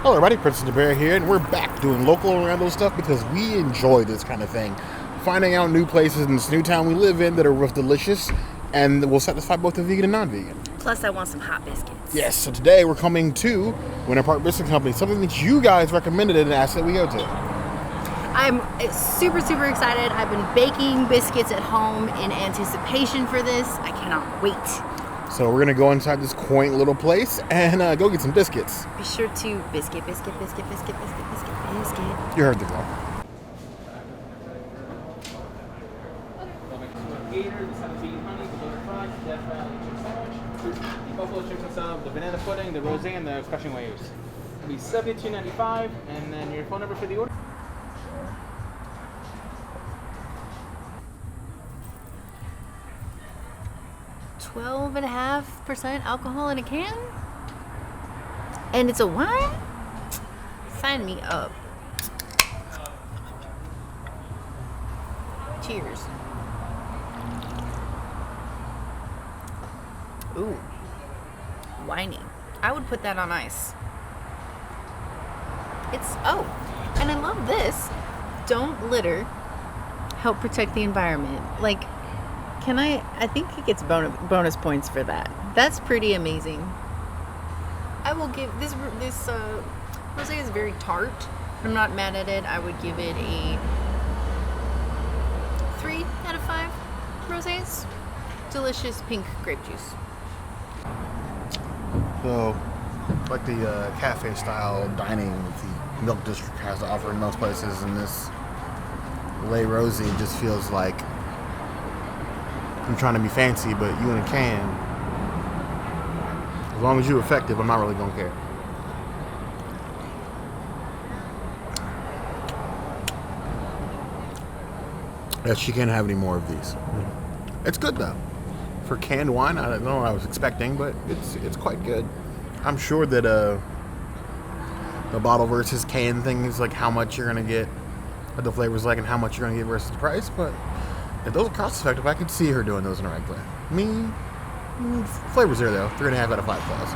Hello everybody, Princess the Bear here, and we're back doing local Orlando stuff because we enjoy this kind of thing. Finding out new places in this new town we live in that are both delicious and will satisfy both the vegan and non-vegan. Plus I want some hot biscuits. Yes, so today we're coming to Winter Park Biscuit Company, something that you guys recommended and asked that we go to. I'm super excited. I've been baking biscuits at home in anticipation for this. I cannot wait. So we're going to go inside this quaint little place and go get some biscuits. Be sure to biscuit. You heard the girl. The buffalo chicken sub, the banana pudding, the rosé, and the crushing waves. It'll be $72.95, and then your phone number for the order. .5% alcohol in a can? And it's a wine? Sign me up. Cheers. Ooh. Winey. I would put that on ice. And I love this. Don't litter. Help protect the environment. Like, I think it gets bonus points for that. That's pretty amazing. I will give this rosé is very tart. I'm not mad at it. I would give it a 3 out of 5 rosés. Delicious pink grape juice. So, like the cafe style dining the Milk District has to offer in most places, and this Le Rosey just feels like I'm trying to be fancy, but you in a can. As long as you're effective, I'm not really gonna care. Yes, she can't have any more of these. It's good though. For canned wine, I don't know what I was expecting, but it's quite good. I'm sure that the bottle versus can thing is like how much you're gonna get, what the flavor's like, and how much you're gonna get versus the price, but if those are cost effective, I could see her doing those in a regular. Flavor's there though. 3.5 out of 5 claws.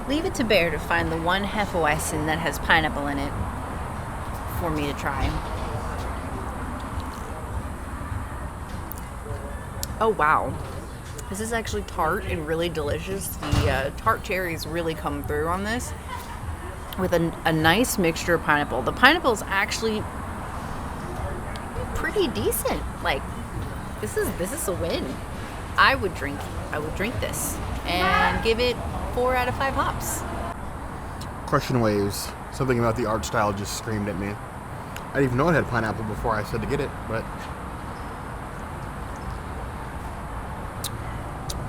Leave it to Bear to find the one Hefeweizen that has pineapple in it for me to try. Oh wow, this is actually tart and really delicious. The tart cherries really come through on this with a nice mixture of pineapple. The pineapple is actually pretty decent. Like this is a win. I would drink this and give it 4 out of 5 hops. Crushing waves. Something about the art style just screamed at me. I didn't even know it had pineapple before I said to get it, but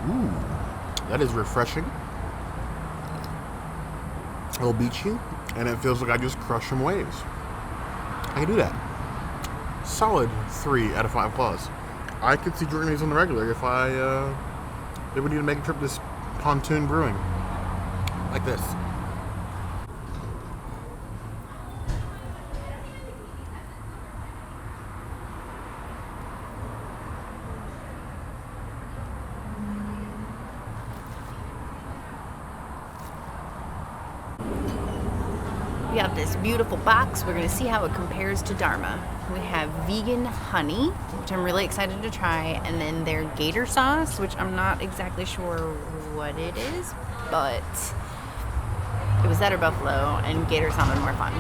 ooh, that is refreshing. It'll beat you, and it feels like I just crushed some waves. I can do that. Solid 3 out of 5 claws. I could see drinking these on the regular if they would need to make a trip to this pontoon brewing. Like this. We have this beautiful box. We're going to see how it compares to Dharma. We have vegan honey, which I'm really excited to try, and then their gator sauce, which I'm not exactly sure what it is, but it was that or buffalo, and gator sounded more fun.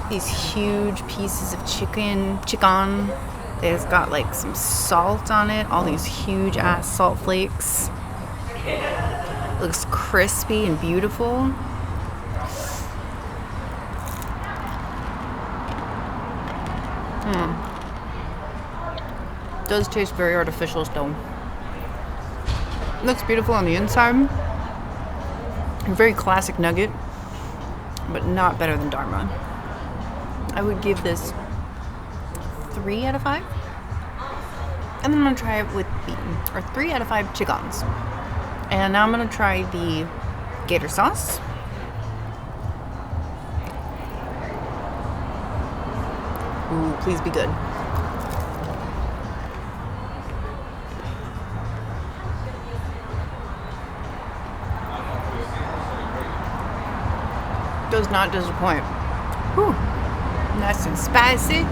These huge pieces of chicken. It's got like some salt on it, all these huge ass salt flakes. It looks crispy and beautiful. It does taste very artificial still. It looks beautiful on the inside. A very classic nugget, but not better than Dharma. I would give this 3 out of 5. And then I'm gonna try it with beaten, or 3 out of 5 chickens. And now I'm gonna try the gator sauce. Ooh, please be good. Does not disappoint. Whew. Nice and spicy.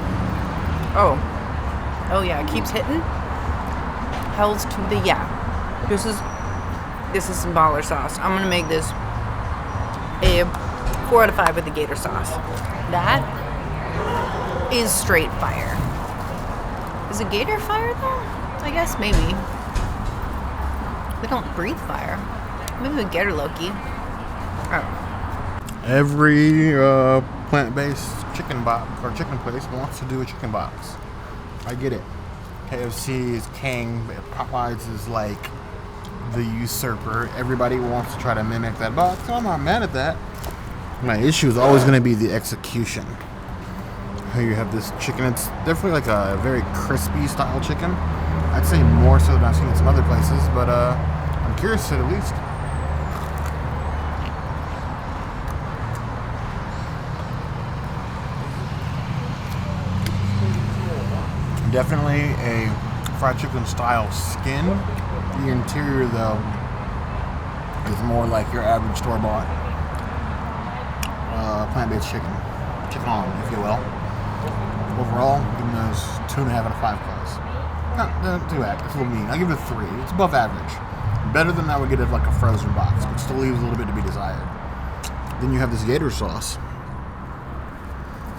Oh yeah, it keeps hitting. Hells to the yeah. This is some baller sauce. I'm gonna make this a 4 out of 5 with the gator sauce. That is straight fire. Is a gator fire though? I guess maybe. They don't breathe fire. Maybe the gator Loki. Oh. Every plant-based chicken box or chicken place wants to do a chicken box. I get it. KFC is king, but Popeyes is like the usurper. Everybody wants to try to mimic that box. I'm not mad at that. My issue is always going to be the execution. Here you have this chicken. It's definitely like a very crispy style chicken. I'd say more so than I've seen in some other places, but I'm curious to at least. Definitely a fried chicken style skin. The interior though is more like your average store-bought plant-based chicken if you will. Overall, giving those 2.5 out of 5 claws. Not too bad. It's a little mean. I give it a 3. It's above average. Better than I would get at like a frozen box, but still leaves a little bit to be desired. Then you have this gator sauce,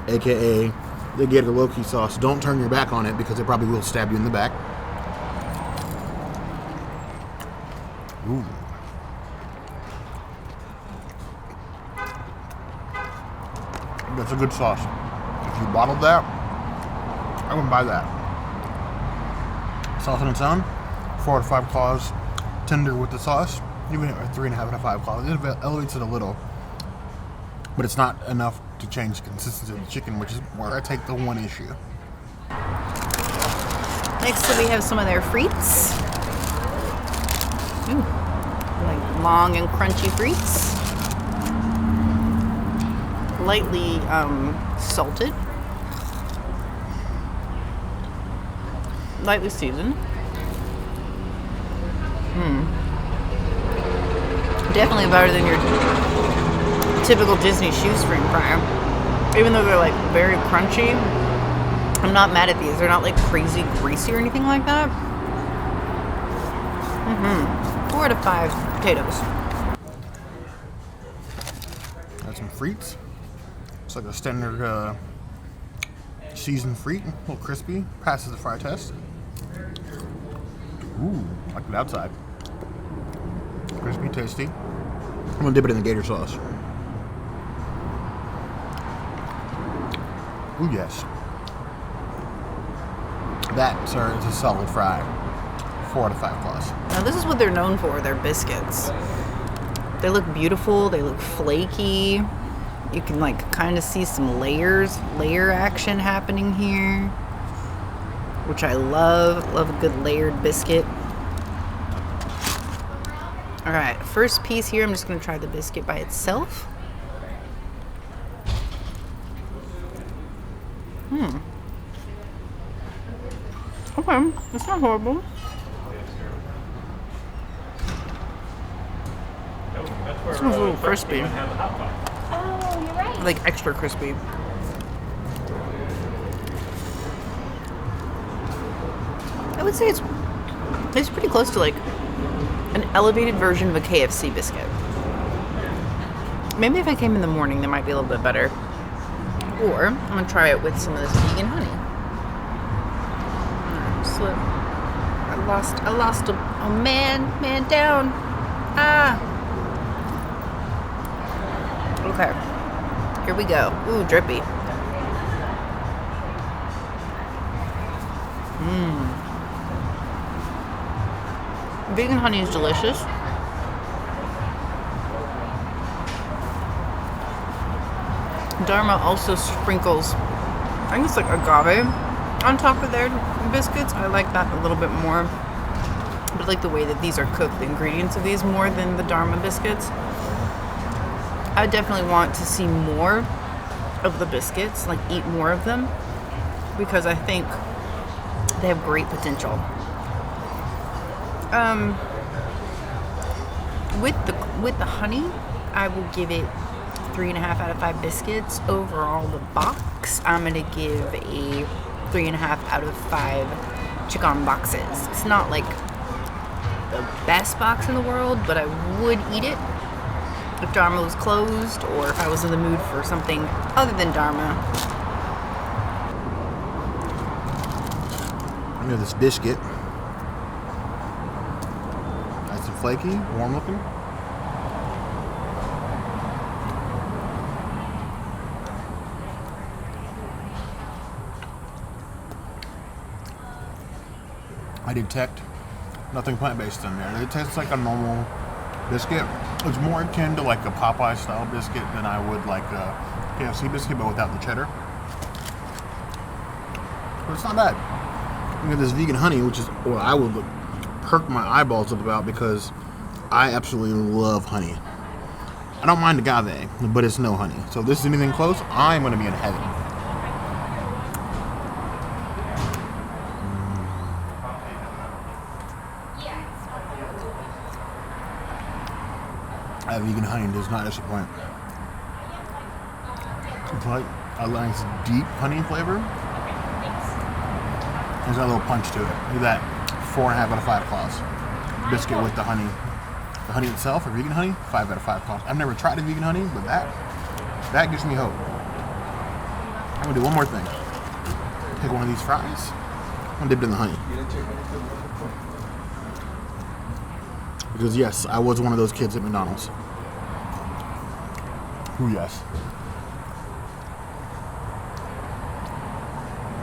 aka the gator Loki sauce. Don't turn your back on it because it probably will stab you in the back. Ooh. That's a good sauce. If you bottled that, I wouldn't buy that. Sauce on its own, 4 out of 5 claws. Tender with the sauce, even at 3.5 out of 5 claws. It elevates it a little, but it's not enough to change the consistency of the chicken, which is where I take the one issue. Next we have some of their frites. Ooh, like long and crunchy frites. Lightly salted. Lightly seasoned. Definitely better than your typical Disney shoestring fry. Even though they're like very crunchy, I'm not mad at these. They're not like crazy greasy or anything like that. 4 out of 5 potatoes. Got some frites. It's like a standard seasoned frite, a little crispy, passes the fry test. Ooh, like the outside. Crispy, tasty. I'm gonna dip it in the gator sauce. Ooh, yes. That, sir, is a solid fry. 4 out of 5 claws. Now this is what they're known for, their biscuits. They look beautiful, they look flaky. You can like kind of see some layer action happening here, which I love. Love a good layered biscuit. All right, first piece here, I'm just gonna try the biscuit by itself. Okay, it's not horrible. This one's a little crispy. Oh, you're right. Like extra crispy. I would say it's pretty close to like an elevated version of a KFC biscuit. Maybe if I came in the morning, they might be a little bit better. Or I'm gonna try it with some of this vegan honey. Slip. I lost a man down. Okay. Here we go. Ooh, drippy. Vegan honey is delicious. Dharma also sprinkles, I think it's like agave on top of their biscuits. I like that a little bit more. But I like the way that these are cooked, the ingredients of these, more than the Dharma biscuits. I definitely want to see more of the biscuits, like eat more of them, because I think they have great potential. With the honey, I will give it 3.5 out of 5 biscuits. Overall, the box, I'm gonna give a 3.5 out of 5 chicken boxes. It's not like the best box in the world, but I would eat it if Dharma was closed, or if I was in the mood for something other than Dharma. I know this biscuit. Nice and flaky, warm looking. I detect nothing plant-based in there. It tastes like a normal biscuit. It's more akin to like a Popeye style biscuit than I would like a KFC biscuit, but without the cheddar. But it's not bad. We have this vegan honey, which is what I would perk my eyeballs up about, because I absolutely love honey. I don't mind agave, but it's no honey. So if this is anything close, I'm going to be in heaven. Vegan honey does not disappoint. It's like a nice deep honey flavor. There's a little punch to it. Look at that, 4.5 out of 5 claws. Biscuit with the honey. The honey itself, or vegan honey, 5 out of 5 claws. I've never tried a vegan honey, but that gives me hope. I'm gonna do one more thing. Take one of these fries and dip it in the honey. Because yes, I was one of those kids at McDonald's. Ooh, yes.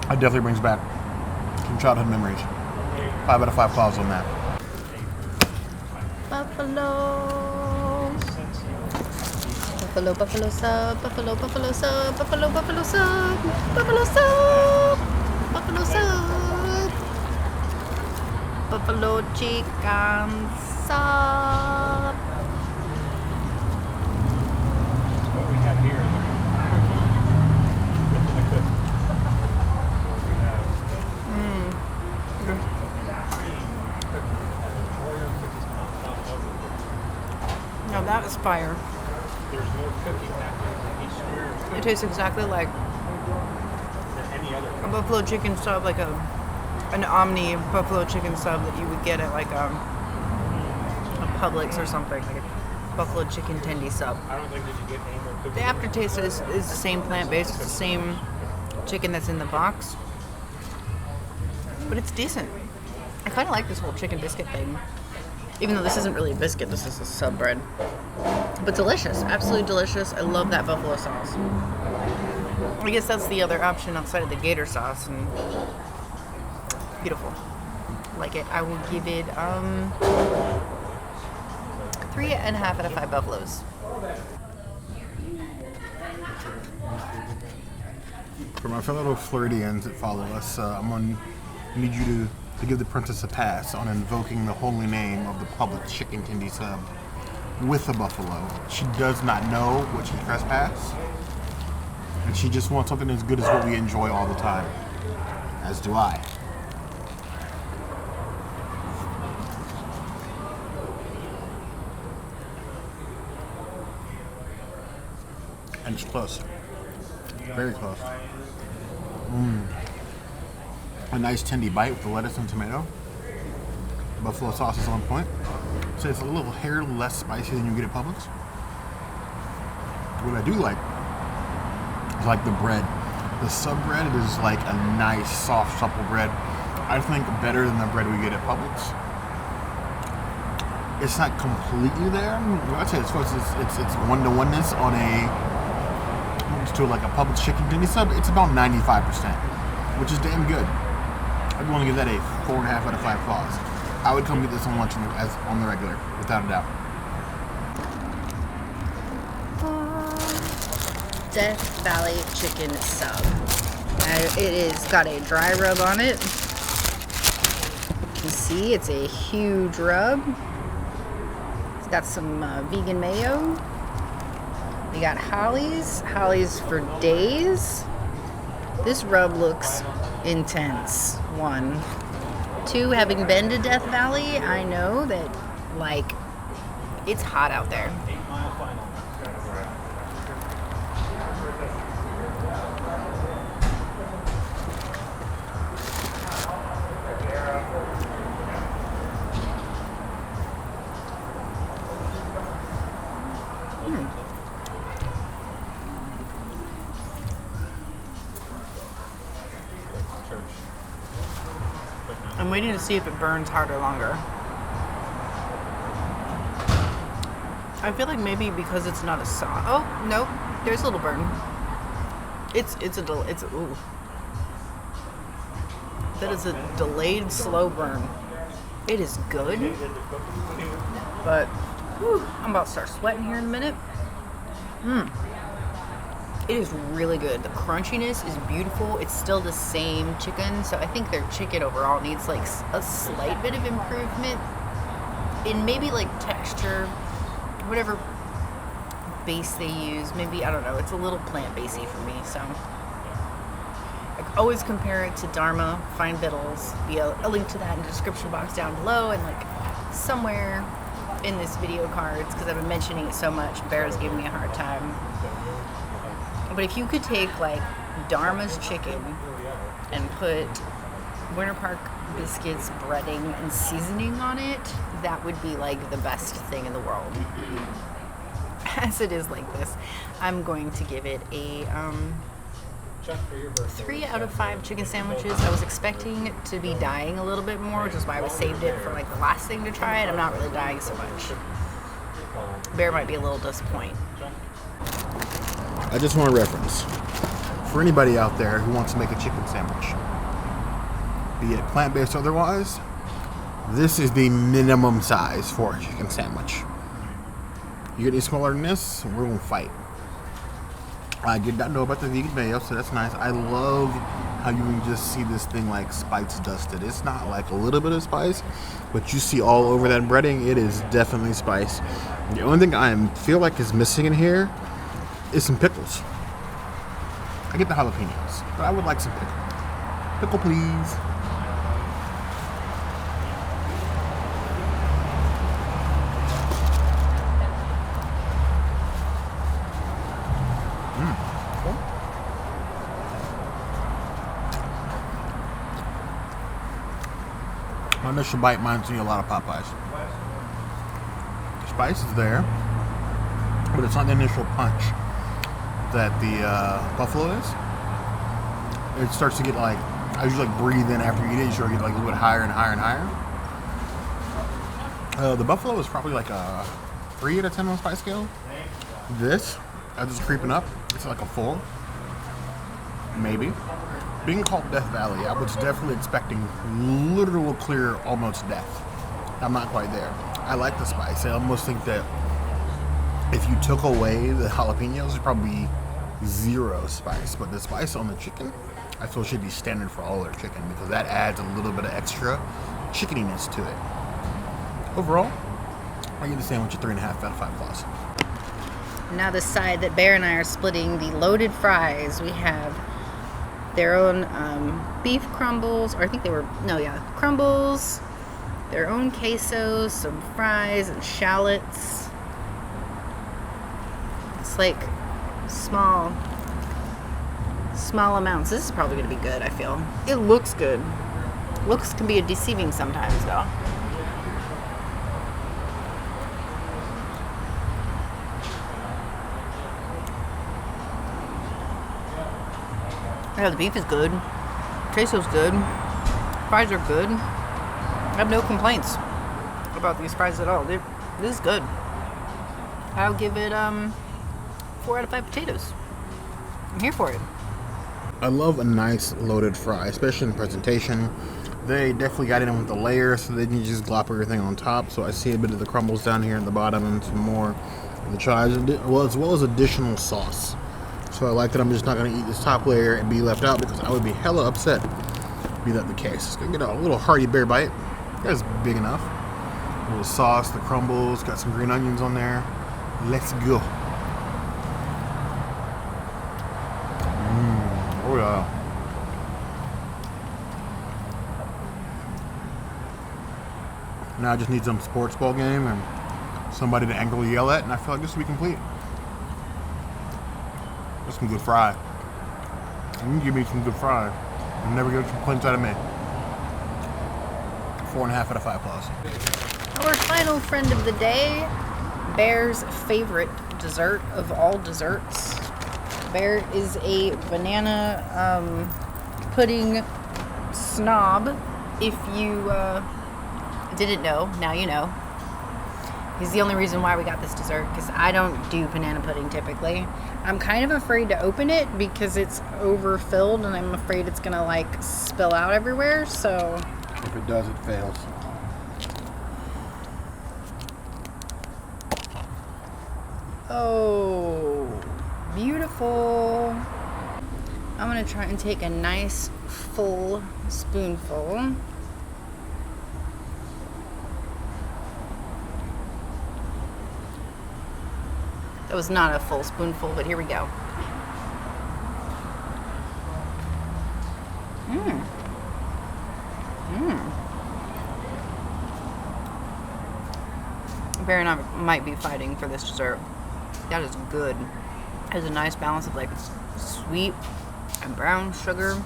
It definitely brings back some childhood memories. 5 out of 5 claws on that. Buffalo. Buffalo, buffalo sub, buffalo, buffalo sub, buffalo, buffalo sub, buffalo sub, buffalo sub, buffalo chicken sub. What we have here. Now that is fire. There's more cookie packets in each square It tastes exactly like than any other. a buffalo chicken sub, like an Omni buffalo chicken sub that you would get at like a Publix or something, like a buffalo chicken tendy sub. I don't think that you get any more cookies. The aftertaste is the same plant-based, it's the same chicken that's in the box, but it's decent. I kind of like this whole chicken biscuit thing, even though this isn't really a biscuit, this is a sub bread. But delicious, absolutely delicious. I love that buffalo sauce. I guess that's the other option outside of the gator sauce, and beautiful. Like it. I will give it 3.5 out of 5 buffaloes. For my fellow Floridians that follow us, I'm going to need you to give the princess a pass on invoking the holy name of the public chicken tendy sub with a buffalo. She does not know what she trespassed, and she just wants something as good as what we enjoy all the time, as do I. And it's close. Very close. A nice tendy bite with the lettuce and tomato. Buffalo sauce is on point. So it's a little hair less spicy than you get at Publix. What I do like is like the bread. The sub bread is like a nice, soft, supple bread. I think better than the bread we get at Publix. It's not completely there. I'd say it's one-to-oneness on to like a Publix chicken tendy sub. It's about 95%, which is damn good. I'd want to give that a 4.5 out of 5 claws. I would come get this on lunch on the regular, without a doubt. Death Valley chicken sub. It is got a dry rub on it. You see, it's a huge rub. It's got some vegan mayo. We got Hollies for days. This rub looks intense. 1. 2, having been to Death Valley, I know that, like, it's hot out there. I'm waiting to see if it burns harder longer. I feel like maybe because it's not a sauce. Oh, no, there's a little burn. Ooh. That is a delayed slow burn. It is good, but whew, I'm about to start sweating here in a minute. It is really good. The crunchiness is beautiful. It's still the same chicken, so I think their chicken overall needs like a slight bit of improvement in maybe like texture, whatever base they use. Maybe, I don't know, it's a little plant-basedy for me, so I always compare it to Dharma Fine Vittles. Be a link to that in the description box down below, and like somewhere in this video cards, because I've been mentioning it so much. Bear's giving me a hard time. But if you could take like Dharma's chicken and put Winter Park Biscuit's breading and seasoning on it, that would be like the best thing in the world. As it is like this, I'm going to give it a 3 out of 5 chicken sandwiches. I was expecting it to be dying a little bit more, which is why I saved it for like the last thing to try, and I'm not really dying so much. Bear might be a little disappointed. I just want a reference for anybody out there who wants to make a chicken sandwich, be it plant-based or otherwise. This is the minimum size for a chicken sandwich. You get any smaller than this, we're gonna fight. I did not know about the vegan mayo, so that's nice. I love how you can just see this thing like spice dusted. It's not like a little bit of spice, but you see all over that breading, it is definitely spice. The only thing I feel like is missing in here is some pickles. I get the jalapenos, but I would like some pickle. Pickle, please. My initial bite reminds me a lot of Popeyes. Spice is there, but it's not the initial punch that the buffalo is. It starts to get like, I usually like breathe in after you eat it, you start to get like a little bit higher and higher and higher. The buffalo is probably like a 3 out of 10 on the spice scale. This, as it's creeping up, it's like a 4. Maybe. Being called Death Valley, I was definitely expecting literal clear almost death. I'm not quite there. I like the spice. I almost think that if you took away the jalapenos, it'd probably be 0 spice. But the spice on the chicken, I feel should be standard for all their chicken, because that adds a little bit of extra chickeniness to it. Overall, I give the sandwich a 3.5 out of 5 claws. Now the side that Bear and I are splitting, the loaded fries, we have their own beef crumbles, or I think they were, crumbles, their own quesos, some fries and shallots. It's like small amounts. This is probably going to be good, I feel. It looks good. Looks can be deceiving sometimes, though. Yeah, the beef is good. Queso's good. Fries are good. I have no complaints about these fries at all. This is good. I'll give it 4 out of 5 potatoes. I'm here for it. I love a nice loaded fry, especially in presentation. They definitely got it in with the layers, so they didn't just glop everything on top. So I see a bit of the crumbles down here at the bottom and some more of the chives, as well as additional sauce. So I like that I'm just not going to eat this top layer and be left out because I would be hella upset be that the case. It's going to get a little hearty bear bite. That's big enough. A little sauce, the crumbles, got some green onions on there. Let's go. Oh yeah. Now I just need some sports ball game and somebody to angrily yell at, and I feel like this will be complete. That's some good fry. You can give me some good fry. You'll never get complaints out of me. 4.5 out of 5 plus. Our final friend of the day, Bear's favorite dessert of all desserts. Bear is a banana pudding snob. If you didn't know, now you know. He's the only reason why we got this dessert, because I don't do banana pudding typically. I'm kind of afraid to open it because it's overfilled and I'm afraid it's gonna like spill out everywhere, so. If it does, it fails. Oh, beautiful. I'm gonna try and take a nice full spoonful. That was not a full spoonful, but here we go. Bear and I might be fighting for this dessert. That is good. There's a nice balance of like sweet and brown sugar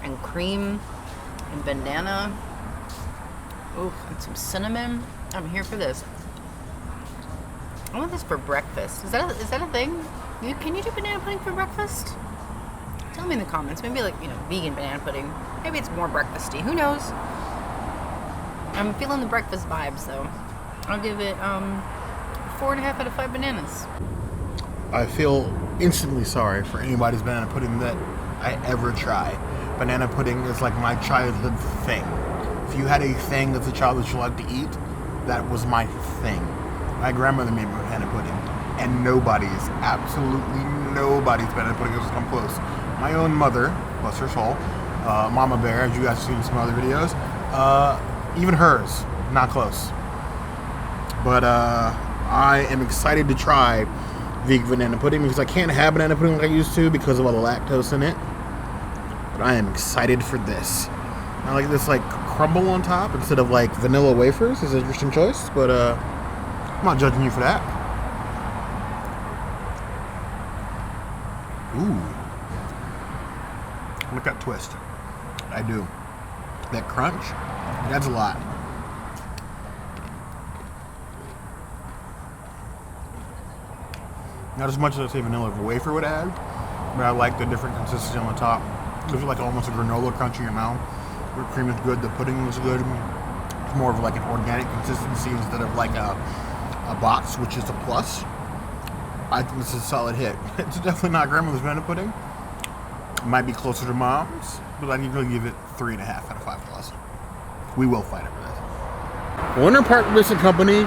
and cream and banana. Ooh, and some cinnamon. I'm here for this. I want this for breakfast. Is that a thing? Can you do banana pudding for breakfast? Tell me in the comments. Maybe like, vegan banana pudding. Maybe it's more breakfasty. Who knows? I'm feeling the breakfast vibes though. I'll give it 4.5 out of 5 bananas. I feel instantly sorry for anybody's banana pudding that I ever try. Banana pudding is like my childhood thing. If you had a thing as a child that you liked to eat, that was my thing. My grandmother made banana pudding, and absolutely nobody's banana pudding has come close. My own mother, bless her soul, Mama Bear, as you guys have seen in some other videos, even hers, not close. But I am excited to try vegan banana pudding because I can't have banana pudding like I used to because of all the lactose in it. But I am excited for this. I like this like crumble on top instead of like vanilla wafers. Is an interesting choice, but I'm not judging you for that. Ooh. Look at that twist. I do. That crunch, that's a lot. Not as much as I'd say vanilla wafer would add, but I like the different consistency on the top. There's like almost a granola crunch in your mouth. The cream is good, the pudding is good. It's more of like an organic consistency instead of like a box, which is a plus. I think this is a solid hit. It's definitely not grandmother's banana pudding. It might be closer to mom's, but I need to give it 3.5 out of 5 plus. We will fight over this. Winter Park Biscuit Company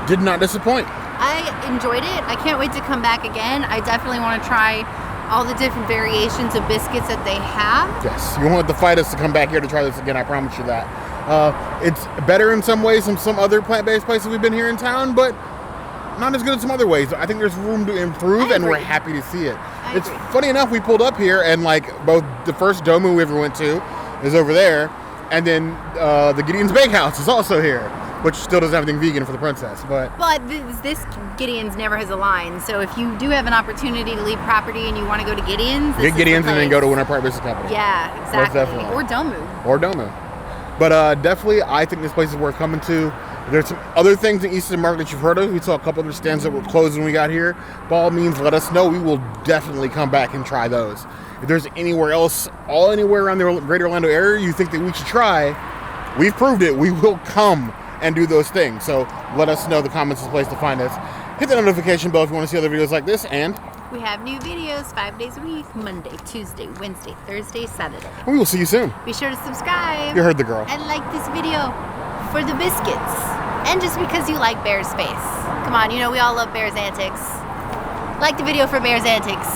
did not disappoint. I enjoyed it. I can't wait to come back again. I definitely want to try all the different variations of biscuits that they have. Yes, you won't have to fight us to come back here to try this again, I promise you that. It's better in some ways than some other plant-based places we've been here in town, but not as good as some other ways. I think there's room to improve, and we're happy to see it. It's funny enough, we pulled up here, and like both the first Domu we ever went to is over there, and then the Gideon's Bakehouse is also here, which still doesn't have anything vegan for the princess. But this Gideon's never has a line, so if you do have an opportunity to leave property and you want to go to Gideon's, get Gideon's and then go to Winter Park Biscuit Company. Yeah, exactly. Or Domu. But definitely, I think this place is worth coming to. There's some other things in Eastern Market that you've heard of. We saw a couple other stands that were closed when we got here. By all means, let us know. We will definitely come back and try those. If there's anywhere else, anywhere around the greater Orlando area you think that we should try, we've proved it. We will come and do those things. So let us know. The comments is the place to find us. Hit the notification bell if you want to see other videos like this. And we have new videos 5 days a week: Monday, Tuesday, Wednesday, Thursday, Saturday. We will see you soon. Be sure to subscribe. You heard the girl. And like this video for the biscuits. And just because you like Bear's face. Come on, we all love Bear's antics. Like the video for Bear's antics.